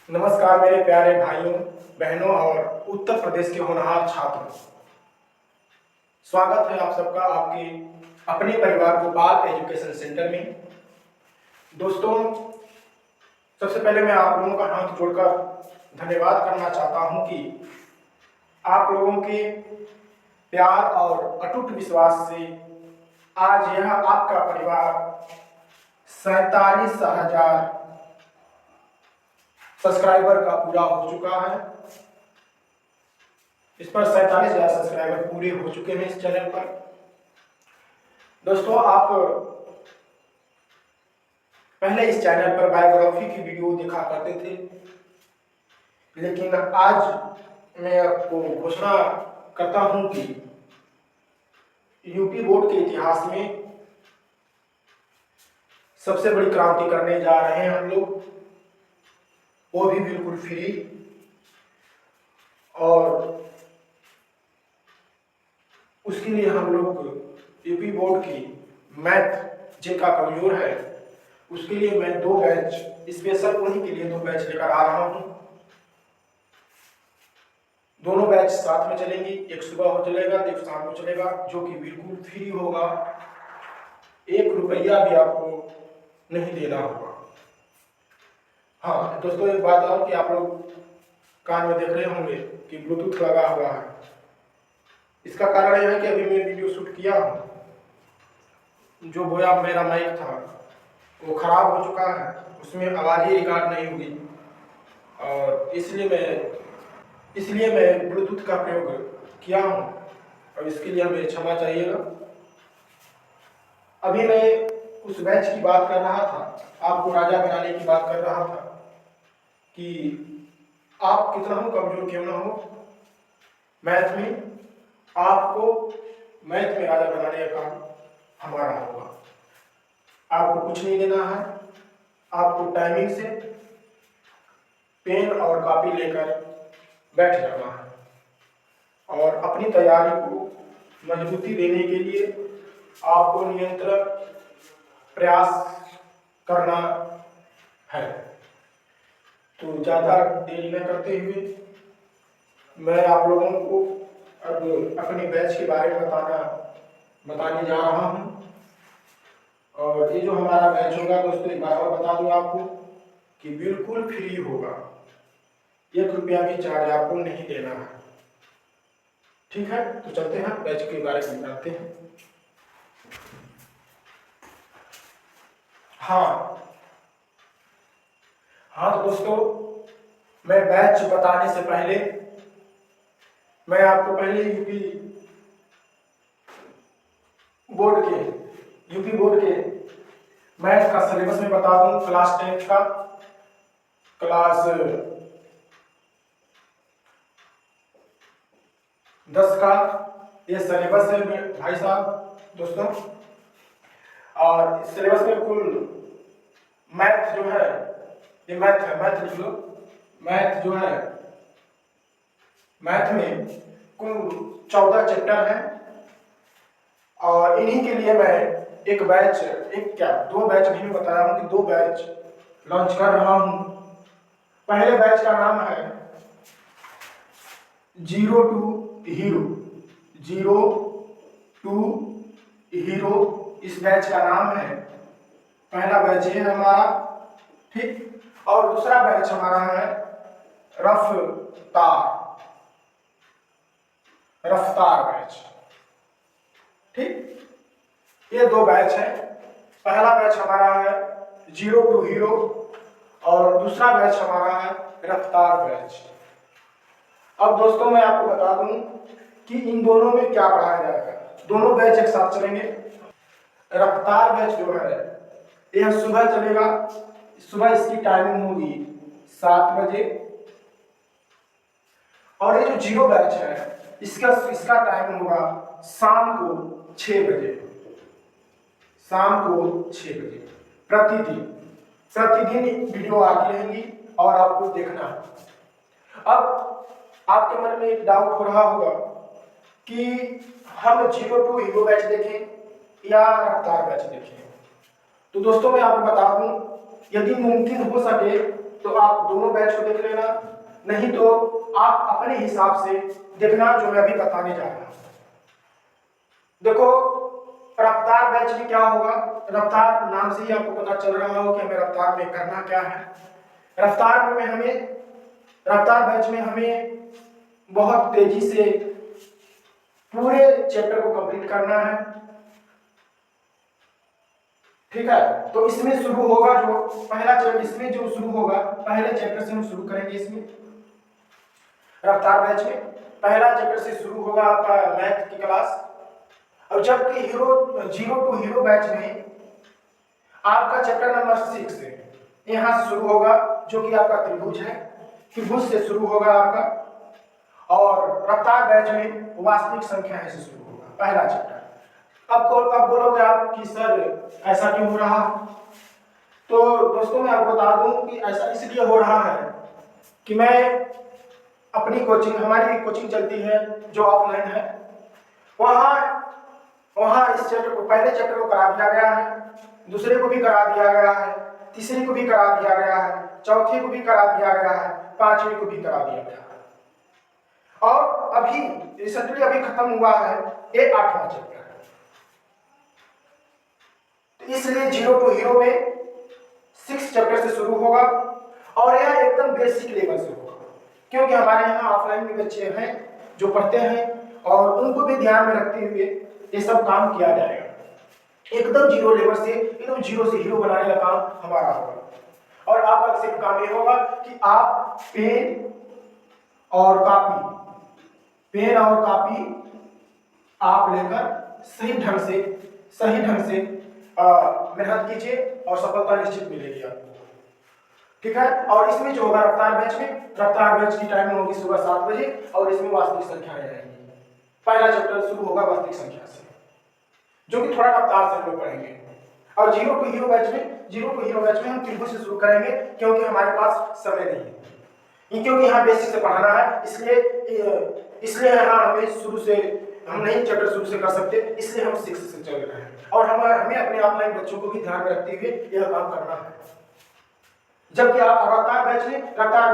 नमस्कार मेरे प्यारे भाइयों, बहनों और उत्तर प्रदेश के होनहार छात्रों। स्वागत है आप सबका आपके अपने परिवार गोपाल एजुकेशन सेंटर में। दोस्तों, सबसे पहले मैं आप लोगों का हाथ जोड़कर धन्यवाद करना चाहता हूं कि आप लोगों के प्यार और अटूट विश्वास से आज यह आपका परिवार 47,000 सब्सक्राइबर का पूरा हो चुका है। इस पर 47,000 सब्सक्राइबर पूरे हो चुके हैं इस चैनल पर। दोस्तों, आप पहले इस चैनल पर बायोग्राफी की वीडियो देखा करते थे, लेकिन आज मैं आपको घोषणा करता हूं कि यूपी बोर्ड के इतिहास में सबसे बड़ी क्रांति करने जा रहे हैं हम लोग, वो भी बिल्कुल फ्री। और उसके लिए हम लोग यूपी बोर्ड की मैथ जिनका कमजोर है उसके लिए मैं 2 बैच स्पेशल उन्हीं के लिए 2 बैच लेकर आ रहा हूं। दोनों बैच साथ में चलेंगी, एक सुबह हो चलेगा, एक शाम को चलेगा, जो कि बिल्कुल फ्री होगा। 1 रुपया भी आपको नहीं देना होगा। हाँ दोस्तों, एक बात और कि आप लोग कान में देख रहे होंगे कि ब्लूटूथ लगा हुआ है। इसका कारण यह है कि अभी मैं वीडियो शूट किया हूँ, जो बोया मेरा माइक था वो खराब हो चुका है, उसमें आवाज़ ही रिकॉर्ड नहीं हुई और इसलिए मैं ब्लूटूथ का प्रयोग किया हूँ और इसके लिए हमें क्षमा चाहिएगा। अभी मैं उस बैच की बात कर रहा था, आपको राजा बनाने की बात कर रहा था कि आप कितना हो कमजोर क्यों ना हो, मैथ में आपको मैथ में राजा बनाने का काम हमारा होगा। आपको कुछ नहीं देना है, आपको टाइमिंग से पेन और कॉपी लेकर बैठ जाना है और अपनी तैयारी को मजबूती देने के लिए आपको निरंतर प्रयास करना है। तो ज़्यादा देरी न करते हुए मैं आप लोगों को अब अपने बैच के बारे में बताने जा रहा हूँ। और ये जो हमारा बैच होगा दोस्तों, एक बार और बता दूं आपको कि बिल्कुल फ्री होगा, 1 रुपया भी चार्ज आपको नहीं देना है। ठीक है, तो चलते हैं बैच के बारे में जानते हैं। हाँ तो दोस्तों, मैं बैच बताने से पहले मैं आपको पहले यूपी बोर्ड के मैथ का सिलेबस में बता दूं। क्लास 10 का, क्लास 10 का ये सिलेबस है भाई साहब दोस्तों। और इस सिलेबस में कुल मैथ जो है, ये मैथ है, मैथ लिख लो। मैथ जो है, मैथ में कुल 14 चैप्टर हैं और इन्हीं के लिए मैं एक बैच, एक क्या 2 बैच भी मैं बताया हूँ कि 2 बैच लॉन्च कर रहा हूँ। पहले बैच का नाम है 0 to हीरो। इस बैच का नाम है, पहला बैच ये है हमारा, ठीक। और दूसरा बैच हमारा है रफ्तार बैच, ठीक। ये 2 बैच है। पहला बैच हमारा है 0 to हीरो और दूसरा बैच हमारा है रफ्तार बैच। अब दोस्तों मैं आपको बता दूं कि इन दोनों में क्या पढ़ाया जाएगा। दोनों बैच एक साथ चलेंगे। रफ्तार बैच जो है यह सुबह चलेगा, सुबह इसकी टाइमिंग होगी 7 बजे। और ये जो 0 बैच है इसका टाइम होगा शाम को 6 बजे, शाम को 6 बजे। प्रतिदिन वीडियो आती रहेंगी और आपको देखना है। अब आपके मन में एक डाउट हो रहा होगा कि हम 0 to हीरो बैच देखें या रफ्तार बैच देखें। तो दोस्तों मैं आपको बता दूं, यदि मुमकिन हो सके तो आप दोनों बैच को देख लेना, नहीं तो आप अपने हिसाब से देखना जो मैं अभी बताने जा रहा हूं। देखो रफ्तार बैच में क्या होगा, रफ्तार नाम से ही आपको पता चल रहा हो कि हमें रफ्तार में करना क्या है। रफ्तार बैच में हमें बहुत तेजी से पूरे चैप्टर को कंप्लीट करना है, ठीक है। तो इसमें शुरू होगा जो पहला चैप्टर, इसमें जो शुरू होगा पहले चैप्टर से हम शुरू करेंगे। इसमें रफ्तार बैच में पहला चैप्टर से शुरू होगा आपका मैथ की क्लास। और जबकि जीरो टू हीरो बैच में आपका चैप्टर नंबर 6 है, यहां से शुरू होगा जो कि आपका त्रिभुज है, त्रिभुज से शुरू होगा आपका। और रफ्तार बैच में वास्तविक संख्याएं से शुरू होगा पहला चैप्टर। अब बोलोगे आप कि सर ऐसा क्यों हो रहा, तो दोस्तों मैं आपको बता दूं कि ऐसा इसलिए हो रहा है कि मैं अपनी कोचिंग, हमारी कोचिंग चलती है जो ऑफलाइन है, वहां इस चैप्टर को, पहले चैप्टर को करा दिया गया है, दूसरे को भी करा दिया गया है, तीसरे को भी करा दिया गया है, चौथे को भी करा दिया गया है, पांचवी को भी करा दिया गया है। और अभी रिसेंटली अभी खत्म हुआ है ये 8वां चैप्टर है। तो इसलिए जीरो टू हीरो में 6 चैप्टर से शुरू होगा और यह एकदम बेसिक लेवल से होगा, क्योंकि हमारे यहाँ ऑफलाइन भी बच्चे हैं जो पढ़ते हैं और उनको भी ध्यान में रखते हुए ये सब काम किया जाएगा। एकदम जीरो लेवल से, एकदम जीरो से हीरो बनाने का काम हमारा होगा। और आपका सिर्फ काम ये होगा कि आप पेन और कॉपी आप लेकर सही ढंग से मेहनत कीजिए और सफलता निश्चित मिलेगी आपको, ठीक है। और इसमें जो होगा रफ्तार बैच की टाइमिंग होगी सुबह 7 बजे और इसमें वास्तविक संख्याएं रहेंगी। पहला चैप्टर शुरू होगा वास्तविक संख्या से, जो कि थोड़ा रफ्तार से हम लोग पढ़ेंगे। और जीरो टू हीरो बैच में हम त्रिभुज से शुरू करेंगे, क्योंकि हमारे पास समय नहीं है, क्योंकि यहाँ बेसिक से पढ़ाना है, इसलिए यहाँ हम नहीं चैप्टर शुरू से कर सकते, इसलिए हम 6 से चल रहे हैं। और हमें अपने ऑफलाइन बच्चों को भी ध्यान में रखते हुए यह काम करना है। जबकि रफ्तार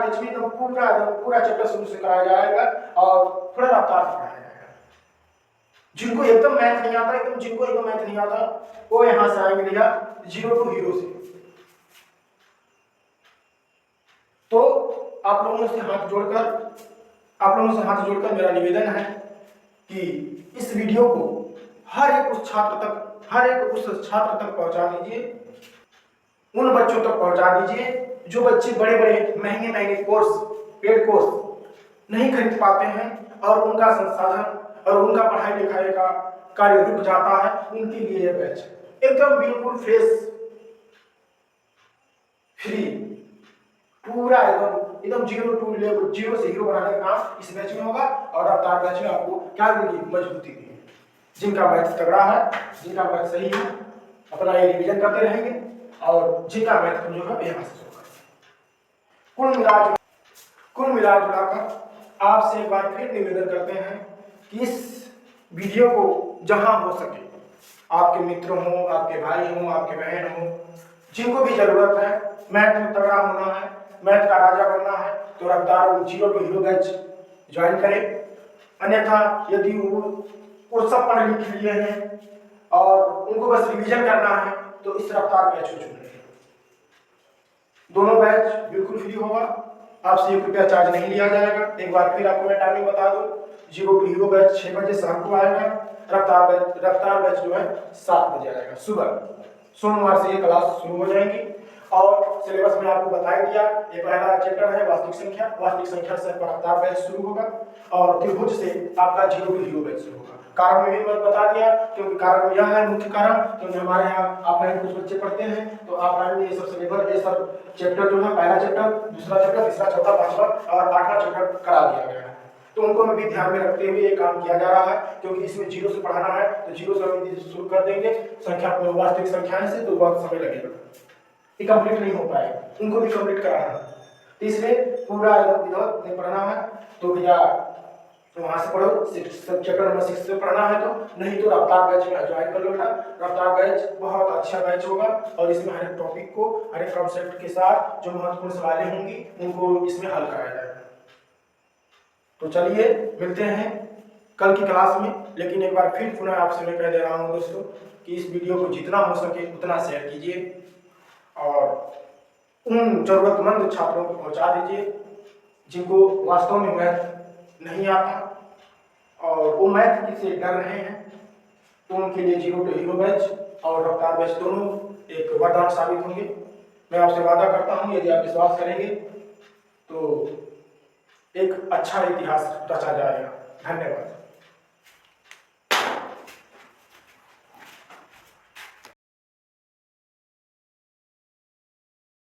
बैच में तो पूरा चैप्टर शुरू से कराया जाएगा और थोड़ा रफ्तार से पढ़ाया जाएगा। जिनको एकदम मैथ नहीं आता वो यहाँ से आएंगे भैया जीरो टू हीरो से। तो आप लोगों से हाथ जोड़कर मेरा निवेदन है कि इस वीडियो को हर एक उस छात्र तक पहुंचा दीजिए, उन बच्चों तक पहुंचा दीजिए जो बच्चे बड़े महंगे पेड कोर्स नहीं खरीद पाते हैं और उनका संसाधन और उनका पढ़ाई लिखाई का कार्य रुक जाता है। उनके लिए यह बैच एकदम बिल्कुल फ्रेश, फ्री, पूरा एकदम जीरो से हीरो बनाने का काम इस बैच में होगा। और रफ्तार बैच में आपको क्या देगी, मजबूती देगी। जिनका मैथ तगड़ा है, जिनका मैथ सही है, अपना ये रिवीजन करते रहेंगे और जिनका मैथ कमजोर है यहाँ से शुरू करेंगे। कुल मिला जुलाकर आपसे एक बार फिर निवेदन करते हैं कि इस वीडियो को जहां हो सके आपके मित्र हो, आपके भाई हो, आपके बहन हो, जिनको भी जरूरत है, मैथ में तगड़ा होना है, मैथ का राजा बनना है, तो Raftaar zero to hero batch join करें। अन्यथा यदि वो सब पढ़ लिख लिए हैं और उनको बस रिवीजन करना है तो इस रफ्तार बैच को चुनें। दोनों बैच बिल्कुल फ्री होगा, आपसे 1 रुपया चार्ज नहीं लिया जाएगा। एक बार फिर आपको मैं टाइमिंग बता दूं, जीरो टू हीरो बैच 6 बजे शाम को आएगा, रफ्तार बैच जो है 7 बजे आएगा सुबह। सोमवार से ये क्लास शुरू हो जाएंगी। और सिलेबस में आपको बता ही दिया, ये पहला चैप्टर है वास्तविक संख्या से रफ्तार बैच शुरू होगा और त्रिभुज से आपका जीरो टू हीरो बैच शुरू होगा। कारण में भी बता दिया, क्योंकि कारण यह है मुख्य कारण, क्योंकि हमारे यहाँ ऑफलाइन कुछ बच्चे पढ़ते हैं तो ऑफलाइन में ये सब चैप्टर जो है, पहला चैप्टर, दूसरा चैप्टर, तीसरा, चौथा, 5वां और 8वां चैप्टर करा दिया गया है। तो उनको भी ध्यान में रखते हुए ये काम किया जा रहा है, क्योंकि इसमें जीरो से पढ़ाना है तो जीरो से हम शुरू कर देंगे वास्तविक संख्याएं से, तो बहुत समय लगेगा, ये कंप्लीट नहीं हो पाएगा, उनको भी कंप्लीट कराना है। इसलिए पूरा इधर नहीं पढ़ना है। तो भैया तो वहाँ से पढ़ो, चैप्टर नंबर 6 से पढ़ना है तो, नहीं तो रफ्तार बैच में ज्वाइन कर लो बेटा। रफ्तार बैच बहुत अच्छा बैच होगा और इसमें हर एक टॉपिक को, हर एक कॉन्सेप्ट के साथ जो महत्वपूर्ण सवालें होंगी उनको इसमें हल कराया जाएगा। तो चलिए मिलते हैं कल की क्लास में। लेकिन एक बार फिर पुनः आपसे मैं कह दे रहा हूँ दोस्तों कि इस वीडियो को जितना हो सके उतना शेयर कीजिए और उन जरूरतमंद छात्रों को पहुँचा दीजिए जिनको वास्तव में मैथ नहीं आता और वो मैथ से डर रहे हैं। तो उनके लिए जीरो टू हीरो बैच और रफ्तार बैच दोनों एक वरदान साबित होंगे। मैं आपसे वादा करता हूँ यदि आप विश्वास करेंगे तो एक अच्छा इतिहास रचा जाएगा। धन्यवाद।